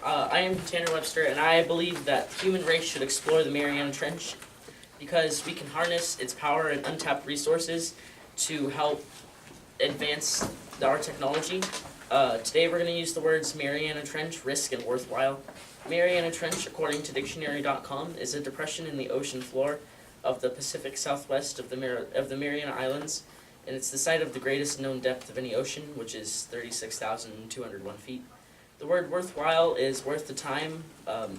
I am Tanner Webster, and I believe that the human race should explore the Mariana Trench because we can harness its power and untapped resources to help advance our technology. Today we're going to use the words Mariana Trench, risk, and worthwhile. Mariana Trench, according to dictionary.com, is a depression in the ocean floor of the Pacific Southwest of the Mariana Islands, and it's the site of the greatest known depth of any ocean, which is 36,201 feet. The word worthwhile is worth the time,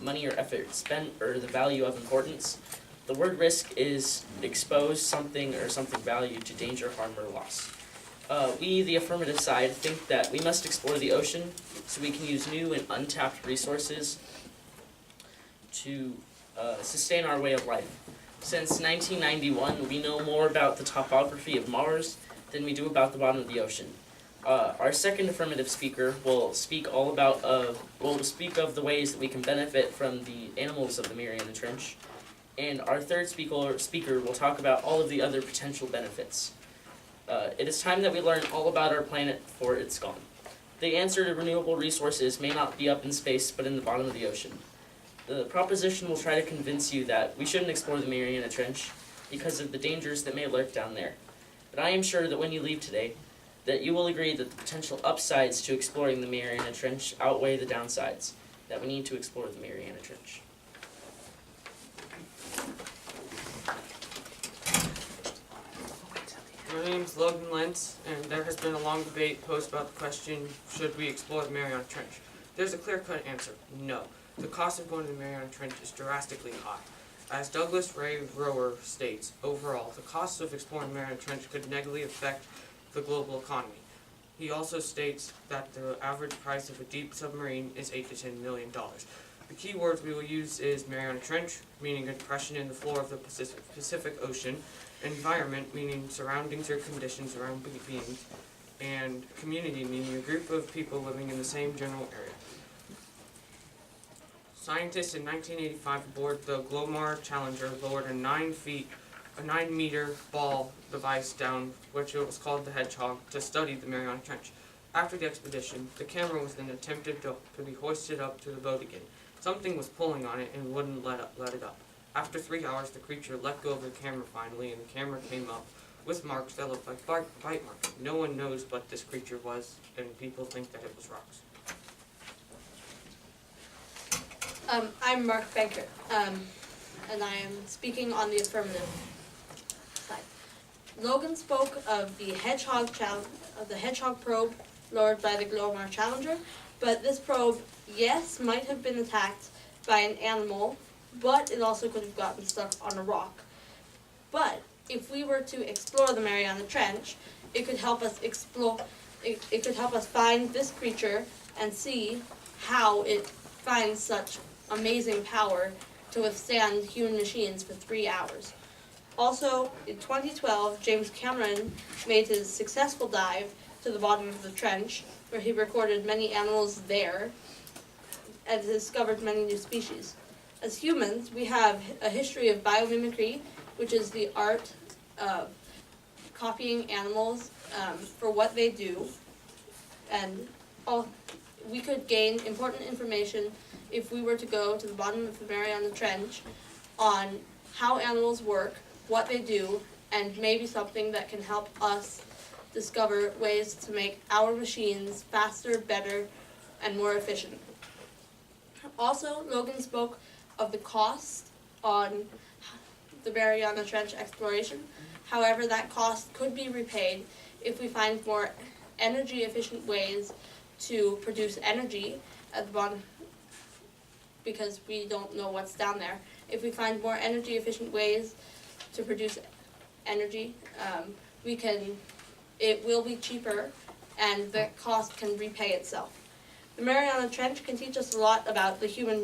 money or effort spent, or the value of importance. The word risk is expose something or something valued to danger, harm, or loss. We, the affirmative side, think that we must explore the ocean so we can use new and untapped resources to sustain our way of life. Since 1991, we know more about the topography of Mars than we do about the bottom of the ocean. Our second affirmative speaker will speak of the ways that we can benefit from the animals of the Mariana Trench, and our third speaker will talk about all of the other potential benefits. It is time that we learn all about our planet before it's gone. The answer to renewable resources may not be up in space, but in the bottom of the ocean. The proposition will try to convince you that we shouldn't explore the Mariana Trench because of the dangers that may lurk down there. But I am sure that when you leave today, that you will agree that the potential upsides to exploring the Mariana Trench outweigh the downsides, that we need to explore the Mariana Trench. My name is Logan Lentz, and there has been a long debate posed about the question, should we explore the Mariana Trench? There's a clear-cut answer, no. The cost of going to the Mariana Trench is drastically high. As Douglas Ray Rower states, overall, the cost of exploring the Mariana Trench could negatively affect the global economy. He also states that the average price of a deep submarine is $8 to $10 million. The key words we will use is Mariana Trench, meaning a depression in the floor of the Pacific Ocean, environment, meaning surroundings or conditions around beings, and community, meaning a group of people living in the same general area. Scientists in 1985 aboard the Glomar Challenger lowered a 9-meter ball device down, which it was called the Hedgehog, to study the Mariana Trench. After the expedition, the camera was then attempted to be hoisted up to the boat again. Something was pulling on it and wouldn't let it up. After 3 hours, the creature let go of the camera finally, and the camera came up with marks that looked like bite marks. No one knows what this creature was, and people think that it was rocks. I'm Mark Bankert, and I am speaking on the affirmative side. Logan spoke of the Hedgehog probe lowered by the Glomar Challenger, but this probe, yes, might have been attacked by an animal, but it also could have gotten stuck on a rock. But if we were to explore the Mariana Trench, it could help us it could help us find this creature and see how it finds such amazing power to withstand human machines for 3 hours. Also, in 2012, James Cameron made his successful dive to the bottom of the trench, where he recorded many animals there and discovered many new species. As humans, we have a history of biomimicry, which is the art of copying animals for what they do, and we could gain important information if we were to go to the bottom of the Mariana Trench on how animals work, what they do, and maybe something that can help us discover ways to make our machines faster, better, and more efficient. Also, Logan spoke of the cost on the Mariana Trench exploration. However, that cost could be repaid if we find more energy-efficient ways to produce energy at the bottom, because we don't know what's down there. If we find more energy-efficient ways to produce energy, it will be cheaper, and the cost can repay itself. The Mariana Trench can teach us a lot about the human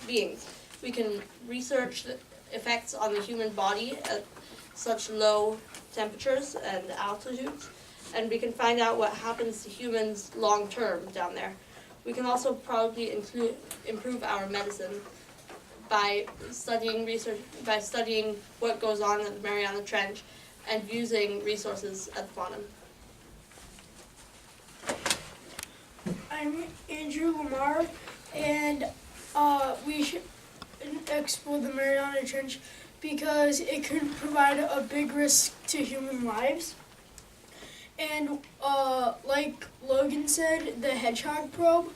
beings. We can research the effects on the human body at such low temperatures and altitudes, and we can find out what happens to humans long term down there. We can also probably improve our medicine by studying what goes on at the Mariana Trench and using resources at the bottom. I'm Andrew Lamar and we should explore the Mariana Trench because it could provide a big risk to human lives. And like Logan said, the hedgehog probe,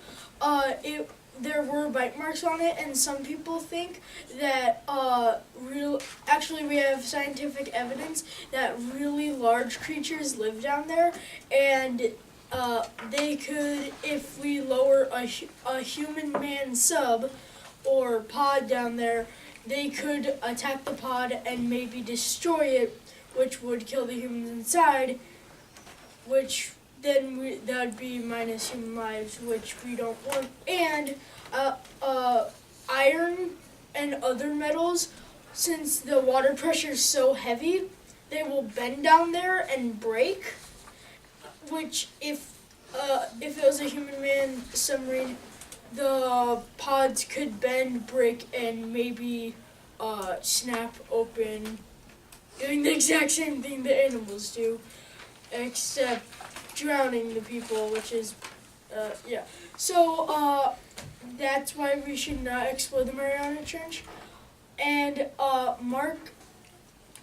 there were bite marks on it, and some people think that actually we have scientific evidence that really large creatures live down there, and they could, if we lower a human man sub or pod down there, they could attack the pod and maybe destroy it, which would kill the humans inside, which then that would be minus human lives, which we don't want. And iron and other metals, since the water pressure is so heavy, they will bend down there and break, which if it was a human man submarine, the pods could bend, break, and maybe snap open, doing the exact same thing the animals do, except drowning the people, which is, yeah. So, that's why we should not explore the Mariana Trench. And Mark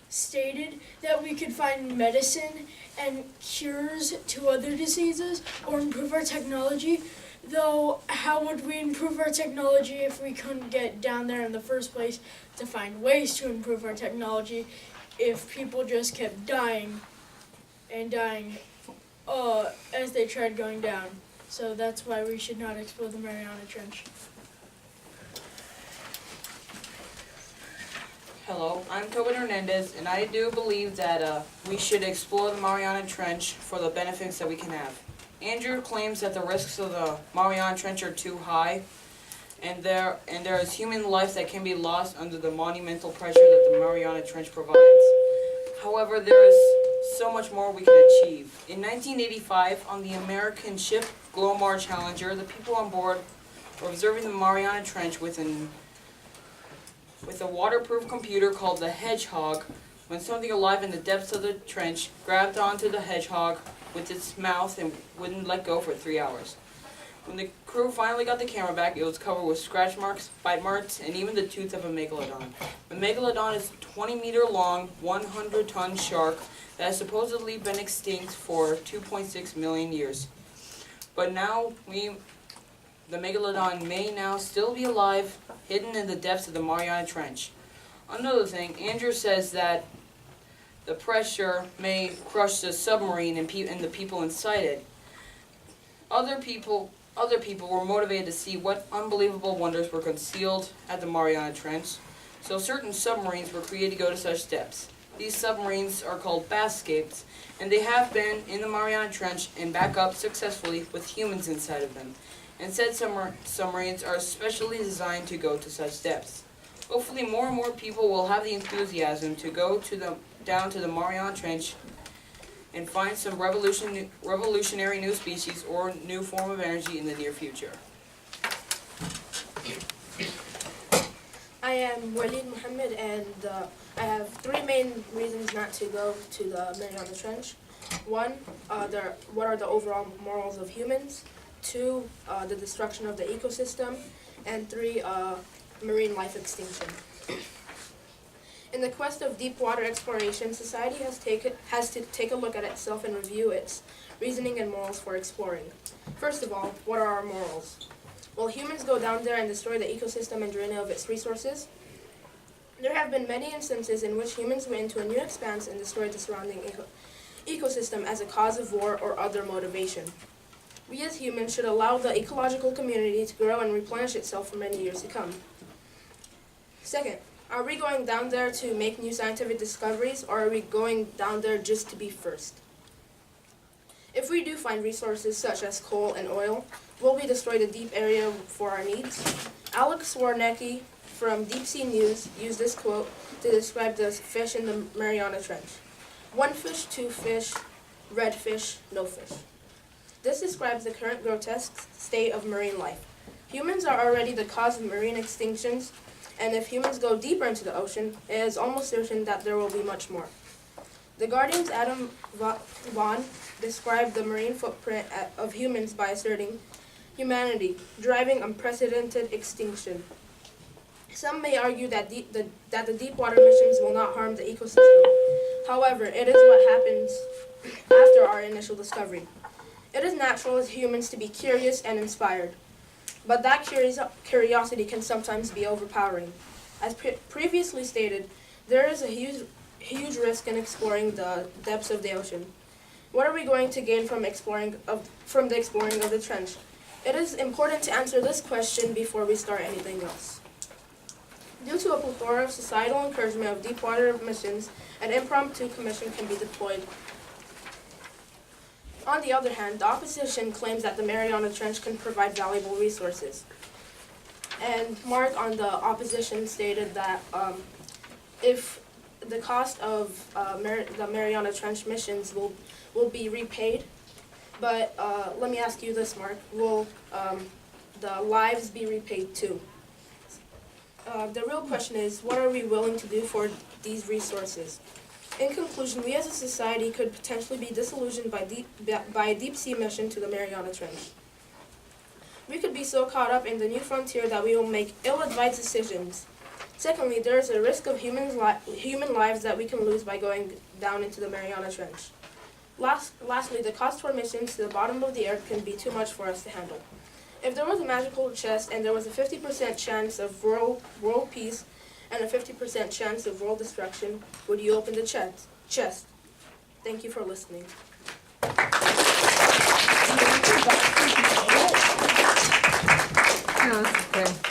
stated that we could find medicine and cures to other diseases or improve our technology. Though, how would we improve our technology if we couldn't get down there in the first place to find ways to improve our technology if people just kept dying and dying as they tried going down? So that's why we should not explore the Mariana Trench. Hello, I'm Tobin Hernandez, and I do believe that we should explore the Mariana Trench for the benefits that we can have. Andrew claims that the risks of the Mariana Trench are too high, and there is human life that can be lost under the monumental pressure that the Mariana Trench provides. However, there is so much more we can achieve. In 1985, on the American ship Glomar Challenger, the people on board were observing the Mariana Trench with a waterproof computer called the Hedgehog, when something alive in the depths of the trench grabbed onto the hedgehog with its mouth and wouldn't let go for 3 hours. When the crew finally got the camera back, it was covered with scratch marks, bite marks, and even the tooth of a megalodon. The megalodon is a 20-meter long, 100-ton shark that has supposedly been extinct for 2.6 million years. But now, the megalodon may now still be alive, hidden in the depths of the Mariana Trench. Another thing, Andrew says that the pressure may crush the submarine and the people inside it. Other people were motivated to see what unbelievable wonders were concealed at the Mariana Trench, so certain submarines were created to go to such depths. These submarines are called Basscapes, and they have been in the Mariana Trench and back up successfully with humans inside of them. And said submarines are specially designed to go to such depths. Hopefully more and more people will have the enthusiasm to go down to the Mariana Trench and find some revolutionary new species or new form of energy in the near future. I am Walid Muhammad, and I have 3 main reasons not to go to the Mariana Trench. 1, what are the overall morals of humans? 2, the destruction of the ecosystem. And 3, marine life extinction. In the quest of deep water exploration, society has to take a look at itself and review its reasoning and morals for exploring. First of all, what are our morals? Well, humans go down there and destroy the ecosystem and drain it of its resources. There have been many instances in which humans went into a new expanse and destroyed the surrounding ecosystem as a cause of war or other motivation. We as humans should allow the ecological community to grow and replenish itself for many years to come. Second, are we going down there to make new scientific discoveries, or are we going down there just to be first? If we do find resources such as coal and oil, will we destroy the deep area for our needs? Alex Warnecki from Deep Sea News used this quote to describe the fish in the Mariana Trench. 1 fish, 2 fish, red fish, no fish. This describes the current grotesque state of marine life. Humans are already the cause of marine extinctions, and if humans go deeper into the ocean, it is almost certain that there will be much more. The Guardian's Adam Vaughan described the marine footprint of humans by asserting, humanity, driving unprecedented extinction. Some may argue that the deep water missions will not harm the ecosystem. However, it is what happens after our initial discovery. It is natural as humans to be curious and inspired, but that curiosity can sometimes be overpowering. As previously stated, there is a huge risk in exploring the depths of the ocean. What are we going to gain from the exploring of the trench? It is important to answer this question before we start anything else. Due to a plethora of societal encouragement of deep water missions, an impromptu commission can be deployed. On the other hand, the opposition claims that the Mariana Trench can provide valuable resources. And Mark on the opposition stated that if the cost of the Mariana Trench missions will be repaid, but let me ask you this, Mark, will the lives be repaid too? The real question is, what are we willing to do for these resources? In conclusion, we as a society could potentially be disillusioned by a deep-sea mission to the Mariana Trench. We could be so caught up in the new frontier that we will make ill-advised decisions. Secondly, there is a risk of human lives that we can lose by going down into the Mariana Trench. Lastly, the cost for missions to the bottom of the earth can be too much for us to handle. If there was a magical chest and there was a 50% chance of world peace and a 50% chance of world destruction, would you open the chest? Thank you for listening. No, it's okay.